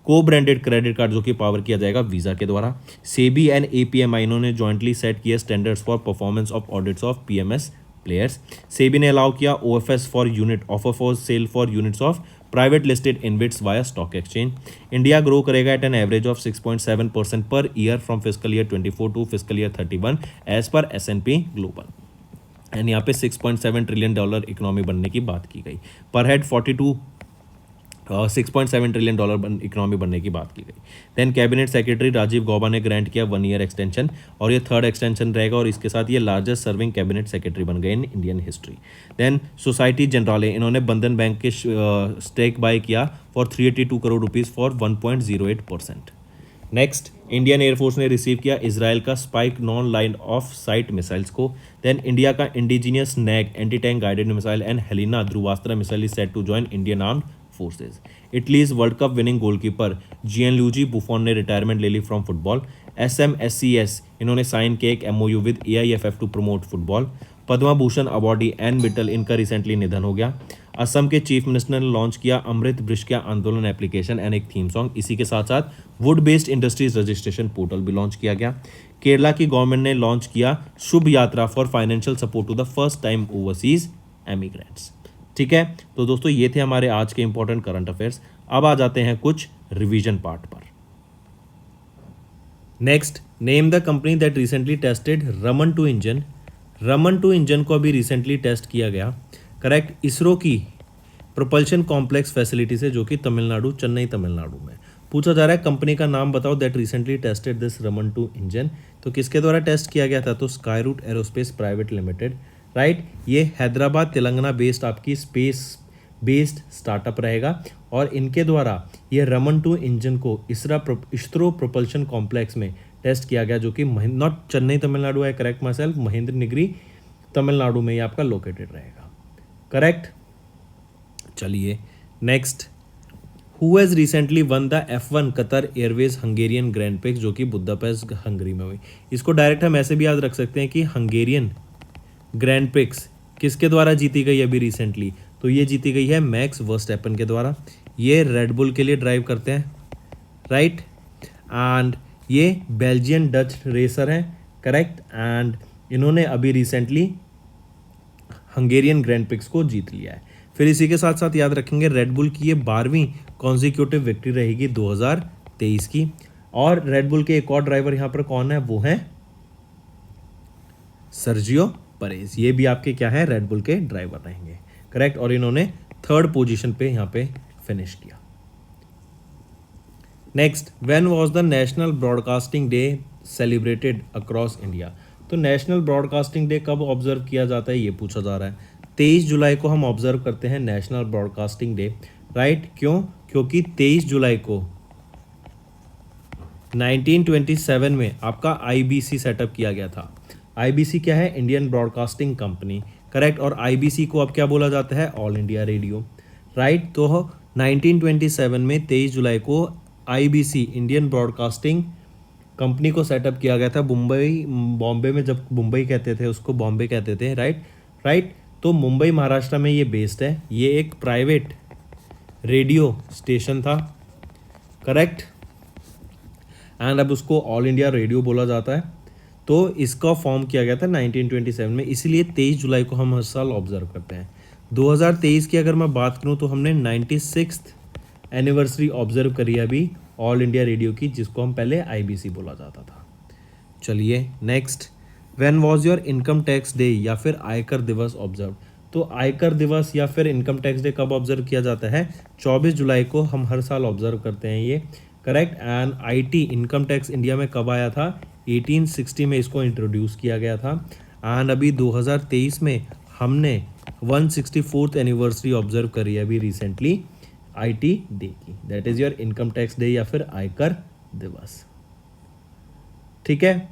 को ब्रांडेड क्रेडिट कार्ड, जो कि पावर किया जाएगा वीजा के द्वारा। सेबी एंड APMI इन्होंने जॉइंटली सेट किए standards for performance of audits of PMS players. SEBI ने अलाउ किया OFS for unit, offer for sale for units of private listed InvITs via stock exchange. India grow करेगा at an average of 6.7% per year from fiscal year 24 to fiscal year 31 as per S&P global. And यहाँ पे $6.7 trillion economy बनने की बात की गई। पर head 6.7 trillion economy बनने की बात की गई। Then cabinet secretary Rajiv Gauba ने ग्रांट किया 1 ईयर एक्सटेंशन, और ये 3rd एक्सटेंशन रहेगा, और इसके साथ ये लार्जेस्ट सर्विंग कैबिनेट सेक्रेटरी बन गए in Indian history. Then Societe Generale, इन्होंने बंधन बैंक के स्टेक बाय किया for 382 crore rupees for 1.08%। Next, Indian air force ने रिसीव किया इसराइल का Spike non line of sight missiles को। देन इंडिया का indigenous Nag anti tank guided missile and Helina Dhruvastra missile is set to join Indian armed forces. Italy's world cup winning goalkeeper Gianluigi Buffon ने retirement ले ली from football. SMSCS इन्होंने sign किया एक MOU with AIFF to promote football. Padma Bhushan awardee N Mittal, इनका recently निधन हो गया। असम के चीफ मिनिस्टर ने लॉन्च किया अमृत ब्रिस्क्या आंदोलन एप्लीकेशन एंड एक थीम सॉन्ग। इसी के साथ साथ would based industries registration portal भी लॉन्च किया गया। केरला की गवर्नमेंट ने लॉन्च किया Shubh Yatra for financial support to the first time overseas emigrants. ठीक है, तो दोस्तों ये थे हमारे आज के इंपॉर्टेंट करंट अफेयर्स। अब आ जाते हैं कुछ रिवीजन पार्ट पर। Next, name the company that recently tested Raman 2 engine. Raman 2 engine को अभी रिसेंटली टेस्ट किया गया, करेक्ट, इसरो की प्रोपल्शन कॉम्प्लेक्स फैसिलिटी से, जो कि तमिलनाडु, चेन्नई तमिलनाडु में। पूछा जा रहा है कंपनी का नाम बताओ that recently tested this Raman 2 engine. तो किसके द्वारा टेस्ट किया गया था, तो Skyroot aerospace private limited, right. ये हैदराबाद तेलंगाना बेस्ड आपकी स्पेस बेस्ड स्टार्टअप रहेगा, और इनके द्वारा ये रमन 2 इंजन को इसरो प्रोपल्शन कॉम्प्लेक्स में टेस्ट किया गया, जो कि नॉट चेन्नई तमिलनाडु है, correct myself, Mahendragiri Tamil Nadu में ये आपका लोकेटेड रहेगा, करेक्ट। चलिए next, who has recently one the F1 Qatar Airways Hungarian grand prix, जो कि बुदापेस्ट हंगरी में हुई। इसको डायरेक्ट हम ऐसे भी याद रख सकते हैं कि हंगेरियन ग्रैंड प्रिक्स किसके द्वारा जीती गई अभी रिसेंटली, तो ये जीती गई है मैक्स वर्स्टैपन के द्वारा। ये रेडबुल के लिए ड्राइव करते हैं, राइट, एंड ये बेल्जियन डच रेसर हैं, करेक्ट, एंड इन्होंने अभी रिसेंटली हंगेरियन ग्रैंड प्रिक्स को जीत लिया है। फिर इसी के साथ साथ याद रखेंगे रेड बुल की ये 12वीं कॉन्जिक्यूटिव विक्ट्री रहेगी 2023 की। और रेड बुल के एक और ड्राइवर यहाँ पर कौन है, वो है सर्जियो परेज। ये भी आपके क्या है, रेड बुल के ड्राइवर रहेंगे, करेक्ट। और इन्होंने 3rd पोजीशन पे यहाँ पे फिनिश किया। Next, when was the national broadcasting day celebrated across India. तो नेशनल ब्रॉडकास्टिंग डे कब ऑब्जर्व किया जाता है, ये पूछा जा रहा है। 23 जुलाई को हम ऑब्जर्व करते हैं नेशनल ब्रॉडकास्टिंग डे, राइट। क्यों? क्योंकि 23 जुलाई को 1927 में आपका आईबीसी सेटअप किया गया था। आईबीसी क्या है, इंडियन ब्रॉडकास्टिंग कंपनी, करेक्ट। और आईबीसी को अब क्या बोला जाता है, ऑल इंडिया रेडियो, राइट। तो 1927 में 23 जुलाई को आईबीसी इंडियन ब्रॉडकास्टिंग कंपनी को सेटअप किया गया था बॉम्बे में। जब मुंबई कहते थे उसको बॉम्बे कहते थे, राइट। तो मुंबई महाराष्ट्र में ये बेस्ड है। ये एक प्राइवेट रेडियो स्टेशन था, करेक्ट। एंड अब उसको ऑल इंडिया रेडियो बोला जाता है। तो इसका फॉर्म किया गया था 1927 में, इसीलिए 23 जुलाई को हम हर साल ऑब्जर्व करते हैं। 2023 की अगर मैं बात करूं तो हमने 96th एनिवर्सरी ऑब्जर्व करी है अभी ऑल इंडिया रेडियो की, जिसको हम पहले आईबीसी बोला जाता था। चलिए next, when was your income tax day या फिर आयकर दिवस ऑब्जर्व। तो आयकर दिवस या फिर इनकम टैक्स डे कब ऑब्जर्व किया जाता है, 24 जुलाई को हम हर साल ऑब्जर्व करते हैं ये, correct. And IT income tax India में कब आया था, 1860 में इसको इंट्रोड्यूस किया गया था। एंड अभी 2023 में हमने 164th एनिवर्सरी ऑब्जर्व करी है अभी रिसेंटली आईटी डे की, that is your income tax day या फिर आयकर दिवस, ठीक है।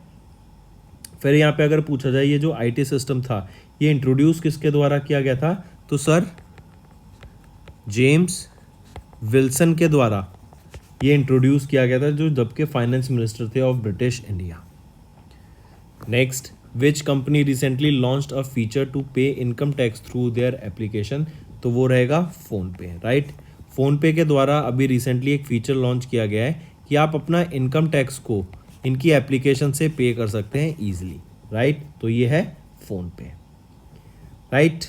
फिर यहाँ पे अगर पूछा जाए ये जो आईटी सिस्टम था ये इंट्रोड्यूस किसके द्वारा किया गया था, तो सर जेम्स विल्सन के द्वारा ये इंट्रोड्यूस किया गया था, जो जब के फाइनेंस मिनिस्टर थे of British India. Next, which company recently launched a feature to pay income tax through their application. तो वो रहेगा फोन पे, राइट। फोन पे के द्वारा अभी रिसेंटली एक फीचर लॉन्च किया गया है कि आप अपना इनकम टैक्स को इनकी एप्लीकेशन से पे कर सकते हैं ईजिली, राइट। तो ये है फोन पे, राइट।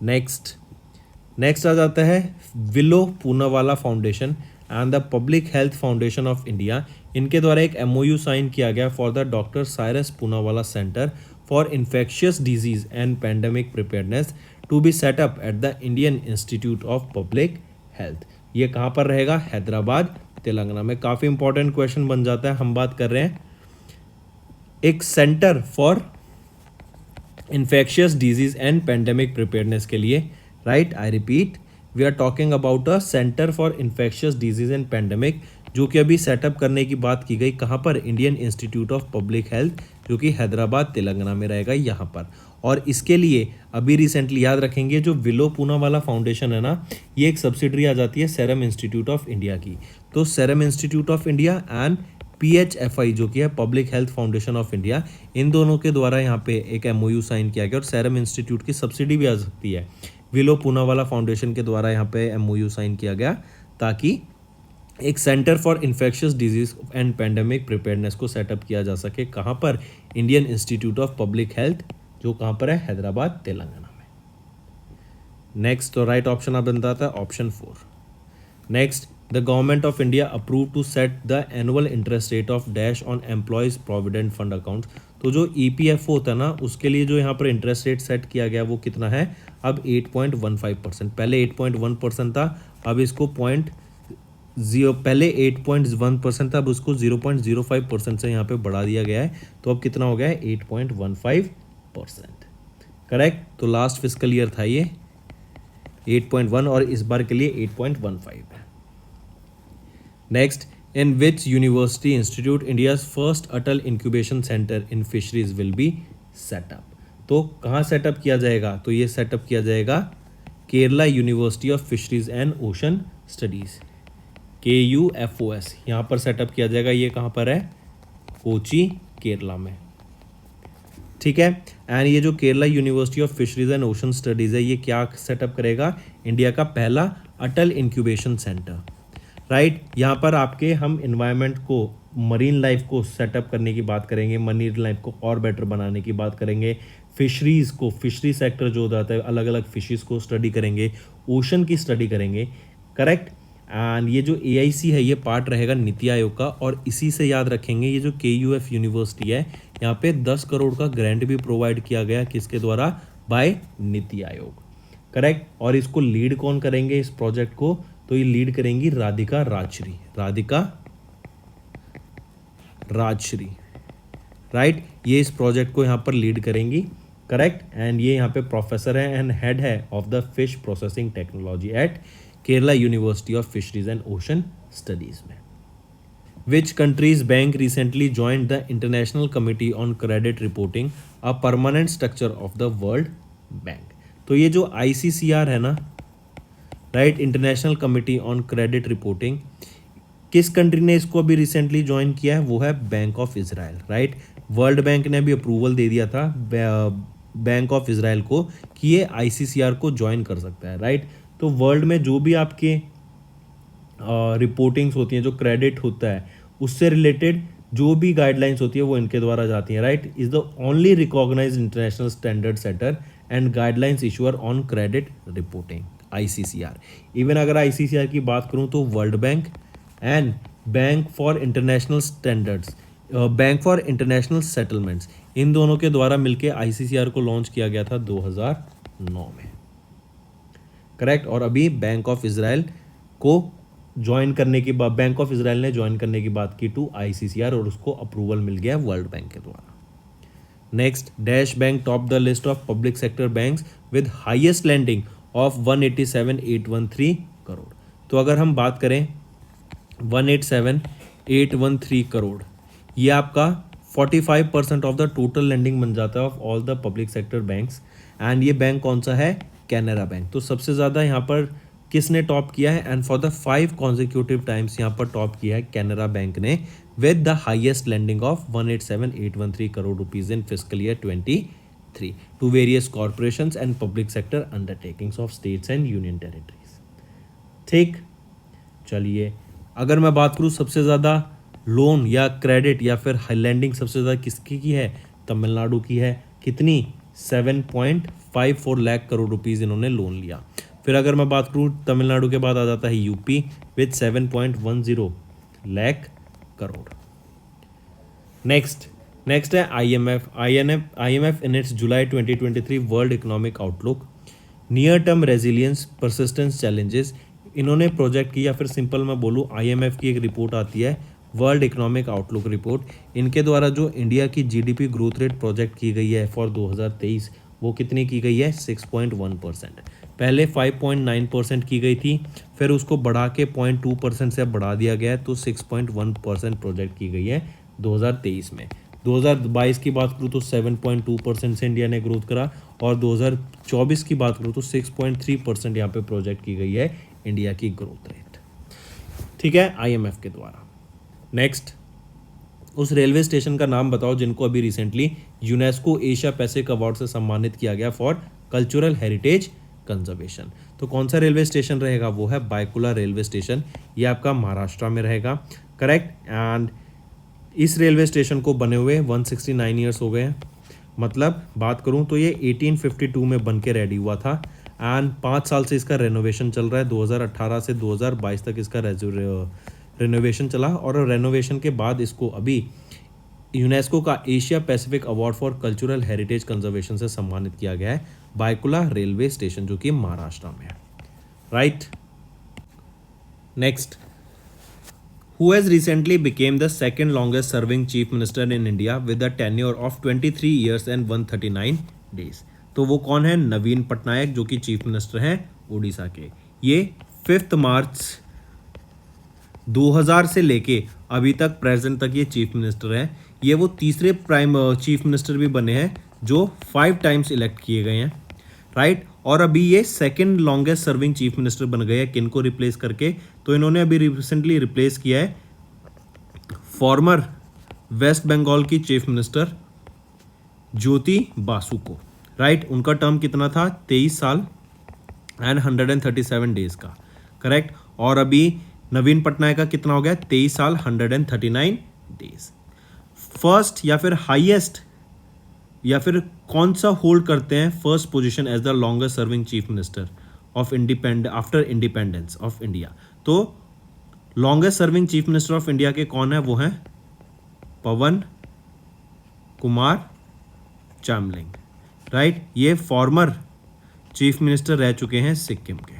नेक्स्ट आ जाता है Villoo Poonawalla foundation and the public health foundation of India. इनके द्वारा एक एमओयू साइन किया गया for the doctor Cyrus Poonawalla centre for infectious disease and pandemic preparedness to be setup at the Indian institute of public health. ये कहाँ पर रहेगा, हैदराबाद तेलंगाना में। काफ़ी इंपॉर्टेंट क्वेश्चन बन जाता है। हम बात कर रहे हैं एक centre for infectious disease and pandemic preparedness के लिए, right. I repeat, we are talking about a centre for infectious disease and pandemic, जो कि अभी सेटअप करने की बात की गई कहाँ पर, Indian institute of public health, जो कि हैदराबाद तेलंगाना में रहेगा यहाँ पर। और इसके लिए अभी रिसेंटली याद रखेंगे जो विलो पूनावाला फाउंडेशन है ना, ये एक सब्सिडरी आ जाती है सेरम इंस्टीट्यूट ऑफ इंडिया की। तो Serum institute of India and PHFI जो कि है public health foundation of India, इन दोनों के द्वारा यहाँ पे एक MOU साइन किया गया। और सेरम इंस्टीट्यूट की सब्सिडी भी आ सकती है, विलो पूनावाला फाउंडेशन के द्वारा यहाँ पे MOU साइन किया गया ताकि एक centre for infectious disease and pandemic preparedness को सेटअप किया जा सके। कहाँ पर, Indian institute of public health, जो कहाँ पर है, हैदराबाद तेलंगाना में। नेक्स्ट, तो राइट ऑप्शन आप बनता था option 4। Next, the government of India approve to set the annual interest rate of dash on employees provident fund account. तो जो EPFO होता है ना, उसके लिए जो यहाँ पर इंटरेस्ट रेट सेट किया गया वो कितना है, अब 8.15%। पहले 8.1% था, अब इसको पहले 8.1% था, अब उसको 0.05% से यहाँ पे बढ़ा दिया गया है। तो अब कितना हो गया है, 8.15%, करेक्ट। तो लास्ट फिस्कल ईयर था ये 8.1 और इस बार के लिए 8.15 है। Next, in which university institute India's first Atal incubation centre in fisheries will be set up. तो कहाँ सेटअप किया जाएगा, तो ये सेटअप किया जाएगा Kerala university of fisheries and ocean studies, KUFOS, यहाँ पर सेटअप किया जाएगा। ये कहाँ पर है, कोची, केरला में, ठीक है। एंड ये जो Kerala university of fisheries and ocean studies है, ये क्या सेटअप करेगा, इंडिया का पहला अटल इंक्यूबेशन सेंटर, राइट। यहाँ पर आपके हम इन्वायरमेंट को, मरीन लाइफ को सेटअप करने की बात करेंगे, मरीन लाइफ को और बेटर बनाने की बात करेंगे, फिशरीज़ को, फिशरी सेक्टर जो होता है, अलग अलग फिशेस को स्टडी करेंगे, ओशन की स्टडी करेंगे, करेक्ट। एंड ये जो AIC है ये पार्ट रहेगा नीति आयोग का, और इसी से याद रखेंगे ये जो KUF यूनिवर्सिटी है यहाँ पे 10 करोड़ का ग्रांट भी प्रोवाइड किया गया, किसके द्वारा? Bye NITI Aayog, correct. और इसको लीड कौन करेंगे इस प्रोजेक्ट को? तो ये लीड करेंगी राधिका राजश्री, राधिका राजश्री, राइट। ये इस प्रोजेक्ट को यहाँ पर लीड करेंगी, करेक्ट। एंड ये यहाँ पे प्रोफेसर है एंड हेड है of the fish processing technology at Kerala university of fisheries and ocean studies में। Which country's bank recently joined the International Committee on Credit Reporting, a permanent structure of the World Bank? तो ये जो ICCR है ना, right, international committee on credit reporting, किस country ने इसको अभी रिसेंटली ज्वाइन किया है? वो है bank of Israel, right. World bank ने भी अप्रूवल दे दिया था बैंक ऑफ इजराइल को कि ये ICCR को ज्वाइन कर सकता है, राइट। तो वर्ल्ड में जो भी आपके रिपोर्टिंग्स होती हैं, जो क्रेडिट होता है उससे रिलेटेड जो भी गाइडलाइंस होती है वो इनके द्वारा जाती हैं, right. Is the only recognised international standard setter and guidelines issuer on credit reporting, ICCR। Even अगर ICCR की बात करूं तो world bank and bank for international standards, bank for international settlements, इन दोनों के द्वारा मिलके ICCR को लॉन्च किया गया था 2009 में, करेक्ट। और अभी बैंक ऑफ इजराइल को ज्वाइन करने की बात, बैंक ऑफ इजराइल ने ज्वाइन करने की बात की टू ICCR और उसको अप्रूवल मिल गया वर्ल्ड बैंक के द्वारा। Next, dash bank top the list of public sector banks with highest landing of 187,813 crore. तो अगर हम बात करें 187,813 करोड़, ये आपका 45% ऑफ द टोटल लैंडिंग बन जाता है of all the public sector banks. And ये बैंक कौन सा है? कैनरा बैंक। तो सबसे ज़्यादा यहाँ पर किसने टॉप किया है? And for the 5 consecutive times यहाँ पर टॉप किया है कैनरा बैंक ने with the highest landing of 187,813 crore rupees in fiscal year 23 to various corporations and public sector undertakings of states and union territories. ठीक, चलिए अगर मैं बात करूँ सबसे ज़्यादा लोन या क्रेडिट या फिर लैंडिंग सबसे ज़्यादा किसकी की है? तमिलनाडु की है। कितनी? 7.54 लाख करोड़ रुपीज़ इन्होंने लोन लिया। फिर अगर मैं बात करूँ तमिलनाडु के बाद आ जाता है UP with 7.10 lakh crore. Next है IMF in its July 2023 world economic outlook, near term resilience, persistence challenges, इन्होंने प्रोजेक्ट की, या फिर सिंपल मैं बोलूँ IMF की एक रिपोर्ट आती है वर्ल्ड इकोनॉमिक आउटलुक रिपोर्ट। इनके द्वारा जो इंडिया की GDP ग्रोथ रेट प्रोजेक्ट की गई है फॉर 2023 वो कितनी की गई है? 6.1%। पहले 5.9% की गई थी, फिर उसको बढ़ा के 0.2% से बढ़ा दिया गया है, तो 6.1% प्रोजेक्ट की गई है 2023 में। 2022 की बात करूँ तो 7.2% से इंडिया ने ग्रोथ करा, और 2024 की बात करूँ तो 6.3% यहाँ पे प्रोजेक्ट की गई है इंडिया की ग्रोथ रेट, ठीक है, IMF के द्वारा। नेक्स्ट, उस रेलवे स्टेशन का नाम बताओ जिनको अभी recently UNESCO Asia Pacific award से सम्मानित किया गया फॉर कल्चरल हेरिटेज कंजर्वेशन। तो कौन सा रेलवे स्टेशन रहेगा? वो है बायकुला रेलवे स्टेशन, ये आपका महाराष्ट्र में रहेगा, करेक्ट। एंड इस रेलवे स्टेशन को बने हुए 169 ईयर्स हो गए हैं। मतलब बात करूं तो ये 1852 में बन के रेडी हुआ था, एंड 5 साल से इसका रेनोवेशन चल रहा है। 2018 से 2022 तक इसका रेनोवेशन चला, और रेनोवेशन के बाद इसको अभी यूनेस्को का Asia Pacific award for cultural heritage conservation से सम्मानित किया गया है बायकुला रेलवे स्टेशन, जो कि महाराष्ट्र में है, right. Next, who has recently became the second longest serving chief minister in India with a tenure of 23 years and 139 days। तो वो कौन है? नवीन पटनायक, जो कि चीफ मिनिस्टर हैं उड़ीसा के। ये 5 मार्च 2000 से लेके अभी तक प्रेजेंट तक ये चीफ मिनिस्टर हैं। ये वो तीसरे चीफ मिनिस्टर भी बने हैं जो 5 टाइम्स इलेक्ट किए गए हैं, राइट। और अभी ये second longest serving chief minister बन गए हैं, किनको रिप्लेस करके? तो इन्होंने अभी रिसेंटली रिप्लेस किया है फॉर्मर वेस्ट बंगाल की चीफ मिनिस्टर ज्योति बासु को, राइट। उनका टर्म कितना था? 23 साल एंड 137 डेज का, करेक्ट। और अभी नवीन पटनायक का कितना हो गया? 23 साल 139 डेज। फर्स्ट या फिर हाईएस्ट या फिर कौन सा होल्ड करते हैं first position as the longest serving chief minister of after independence of India? तो longest serving chief minister of India के कौन है? वो हैं पवन कुमार चामलिंग, राइट। ये फॉर्मर चीफ मिनिस्टर रह चुके हैं सिक्किम के।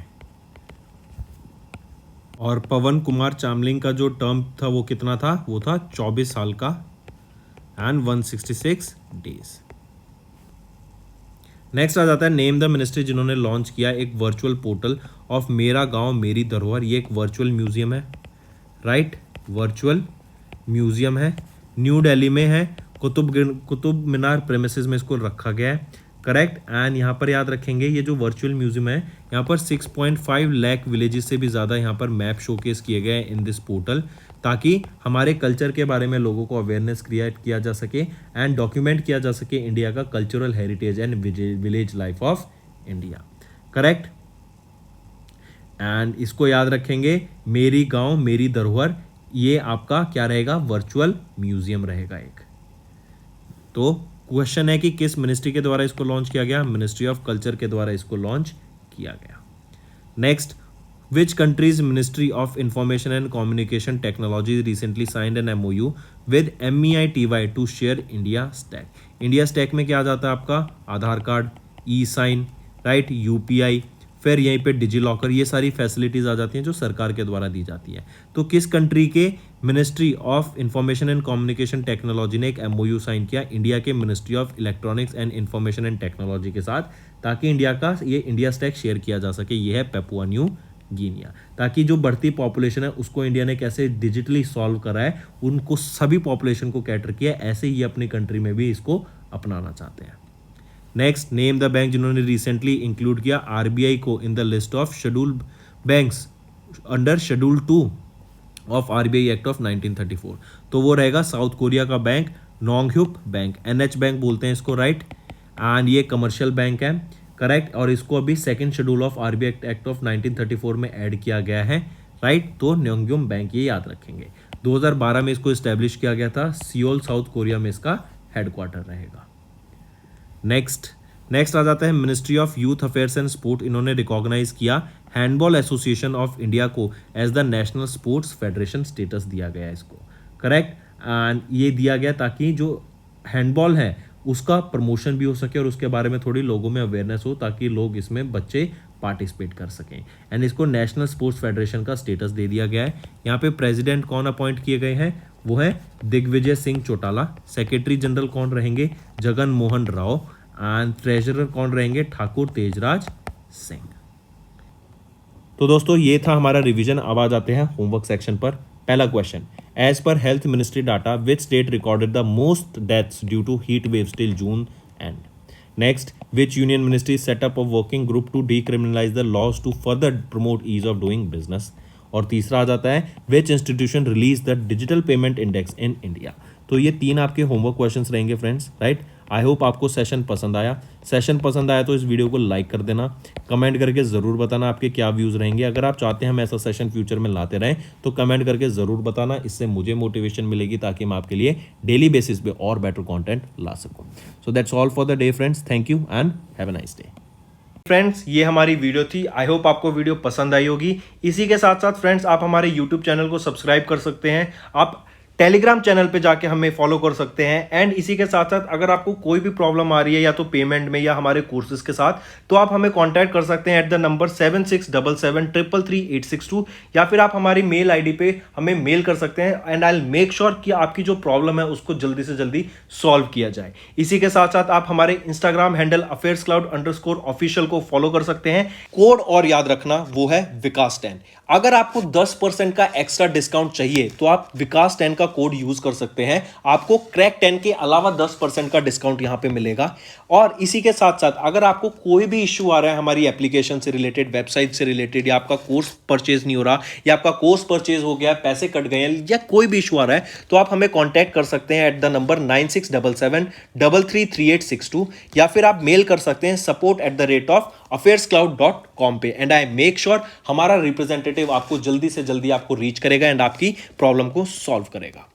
और पवन कुमार चामलिंग का जो टर्म था वो कितना था? वो था 24 साल का एंड 166 डेज। नेक्स्ट आ जाता है नेम द मिनिस्ट्री जिन्होंने लॉन्च किया एक वर्चुअल पोर्टल ऑफ मेरा गांव मेरी धरोहर। ये एक वर्चुअल म्यूजियम है, राइट, वर्चुअल म्यूजियम है, न्यू दिल्ली में है, कुतुब मीनार प्रेमिसेस में इसको रखा गया है, करेक्ट। एंड यहाँ पर याद रखेंगे ये जो वर्चुअल म्यूजियम है यहाँ पर 6.5 लाख विलेजेस से भी ज़्यादा यहाँ पर मैप शोकेस किए गए हैं इन दिस पोर्टल, ताकि हमारे कल्चर के बारे में लोगों को अवेयरनेस क्रिएट किया जा सके एंड डॉक्यूमेंट किया जा सके इंडिया का cultural heritage and village life of India, correct. And इसको याद रखेंगे मेरी गांव मेरी धरोहर, ये आपका क्या रहेगा? वर्चुअल म्यूजियम रहेगा एक। तो क्वेश्चन है कि किस मिनिस्ट्री के द्वारा इसको लॉन्च किया गया? मिनिस्ट्री ऑफ कल्चर के द्वारा इसको लॉन्च किया गया। Next, which countries ministry of information and communication technology recently signed an MOU with MEITY to share India stack. India stack में क्या आ जाता है आपका? Aadhaar card, e-sign, right, UPI, फिर यहीं पे डिजी लॉकर, ये सारी फैसिलिटीज़ आ जाती हैं जो सरकार के द्वारा दी जाती है। तो किस कंट्री के ministry of information and communication technology ने एक MOU साइन किया? इंडिया के ministry of electronics and information and technology के साथ, ताकि इंडिया का ये इंडिया स्टैक शेयर किया जा सके। ये है पेपुआ न्यू गिनिया, ताकि जो बढ़ती पॉपुलेशन है उसको इंडिया ने कैसे डिजिटली सॉल्व करा है, उनको सभी पॉपुलेशन को कैटर किया, ऐसे ही अपनी कंट्री में भी इसको अपनाना चाहते हैं। नेक्स्ट, नेम द बैंक जिन्होंने रिसेंटली इंक्लूड किया RBI को इन the list of scheduled banks under schedule 2 of RBI act of 1934। तो वो रहेगा साउथ कोरिया का बैंक नोंगह्यूप बैंक, NH बैंक बोलते हैं इसको, राइट। एंड ये कमर्शियल बैंक है, करेक्ट। और इसको अभी second schedule of RBI act of 1934 में ऐड किया गया है, राइट। तो नोंगह्यूप बैंक ये याद रखेंगे। 2012 में इसको इस्टेब्लिश किया गया था, सियोल साउथ कोरिया में इसका हेडक्वार्टर रहेगा। नेक्स्ट आ जाता है ministry of youth affairs and sport. इन्होंने रिकॉग्नाइज किया हैंडबॉल एसोसिएशन ऑफ इंडिया को as the national sports federation status दिया गया इसको, करेक्ट। एंड ये दिया गया ताकि जो हैंडबॉल है उसका प्रमोशन भी हो सके और उसके बारे में थोड़ी लोगों में अवेयरनेस हो, ताकि लोग इसमें बच्चे पार्टिसिपेट कर सकें। एंड इसको नेशनल स्पोर्ट्स फेडरेशन का स्टेटस दे दिया गया है। यहाँ पे प्रेसिडेंट कौन अपॉइंट किए गए हैं? वो है दिग्विजय सिंह चौटाला। सेक्रेटरी जनरल कौन रहेंगे? जगन मोहन राव। एंड ट्रेजरर कौन रहेंगे? ठाकुर तेजराज सिंह। तो दोस्तों ये था हमारा रिवीजन। अब आ जाते हैं होमवर्क सेक्शन पर। पहला question, as per health ministry data which state recorded the most deaths due to heat waves till June end? Next, which union ministry set up a working group to decriminalize the laws to further promote ease of doing business? और तीसरा आ जाता है which institution release the digital payment index in India? तो ये तीन आपके homework questions रहेंगे फ्रेंड्स, राइट। आई होप आपको सेशन पसंद आया। सेशन पसंद आया तो इस वीडियो को लाइक कर देना, कमेंट करके ज़रूर बताना आपके क्या व्यूज़ रहेंगे। अगर आप चाहते हैं हम ऐसा सेशन फ्यूचर में लाते रहें तो कमेंट करके ज़रूर बताना, इससे मुझे मोटिवेशन मिलेगी ताकि मैं आपके लिए डेली बेसिस पे और बेटर कंटेंट ला सकूं। So that's all for the day friends, thank you and have a nice day. Friends ये हमारी वीडियो थी, आई होप आपको वीडियो पसंद आई होगी। इसी के साथ साथ फ्रेंड्स आप हमारे यूट्यूब चैनल को सब्सक्राइब कर सकते हैं, आप टेलीग्राम चैनल पे जाके हमें फॉलो कर सकते हैं। एंड इसी के साथ साथ अगर आपको कोई भी प्रॉब्लम आ रही है या तो पेमेंट में या हमारे कोर्सेज के साथ, तो आप हमें कांटेक्ट कर सकते हैं एट द नंबर 7677333862, या फिर आप हमारी मेल आईडी पे हमें मेल कर सकते हैं and I will make sure कि आपकी जो प्रॉब्लम है उसको जल्दी से जल्दी सॉल्व किया जाए। इसी के साथ साथ आप हमारे इंस्टाग्राम हैंडल affairscloud_official को फॉलो कर सकते हैं। कोड और याद रखना वो है विकास10। अगर आपको 10% का एक्स्ट्रा डिस्काउंट चाहिए तो आप विकास10 का कोड यूज कर सकते हैं, आपको क्रैक 10 के अलावा 10% का डिस्काउंट यहां पे मिलेगा। और इसी के साथ साथ अगर आपको कोई भी इश्यू आ रहा है हमारी एप्लीकेशन से रिलेटेड, वेबसाइट से रिलेटेड, या आपका कोर्स परचेज नहीं हो रहा, या आपका कोर्स परचेज हो गया, पैसे कट गए हैं, या कोई भी इश्यू आ रहा है, तो आप हमें कॉन्टैक्ट कर सकते हैं एट द नंबर 9677333862, या फिर आप मेल कर सकते हैं support@affairscloud.com पे। एंड आई मेक श्योर हमारा रिप्रेजेंटेटिव आपको जल्दी से जल्दी आपको रीच करेगा एंड आपकी प्रॉब्लम को सॉल्व करेगा।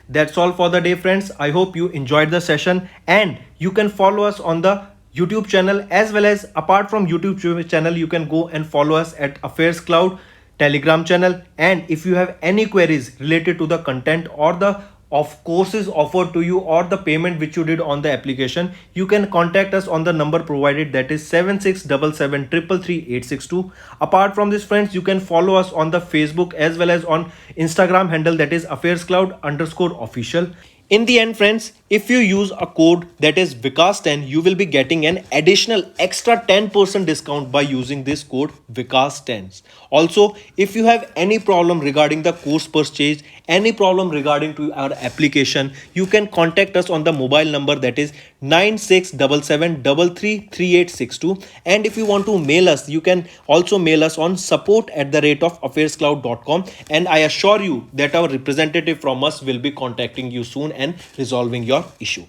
That's all for the day, friends. I hope you enjoyed the session, and you can follow us on the YouTube channel, as well as apart from YouTube channel, you can go and follow us at Affairs Cloud Telegram channel. And if you have any queries related to the content or the of courses offered to you or the payment which you did on the application, you can contact us on the number provided, that is 7677333862. Apart from this, friends, you can follow us on the Facebook as well as on Instagram handle, that is affairscloud_official. In the end, friends, if you use a code that is Vikas10, you will be getting an additional extra 10% discount by using this code Vikas10. Also, if you have any problem regarding the course purchase, any problem regarding to our application, you can contact us on the mobile number, that is 9677333862. And if you want to mail us, you can also mail us on support@affairscloud.com, and I assure you that our representative from us will be contacting you soon and resolving your issue.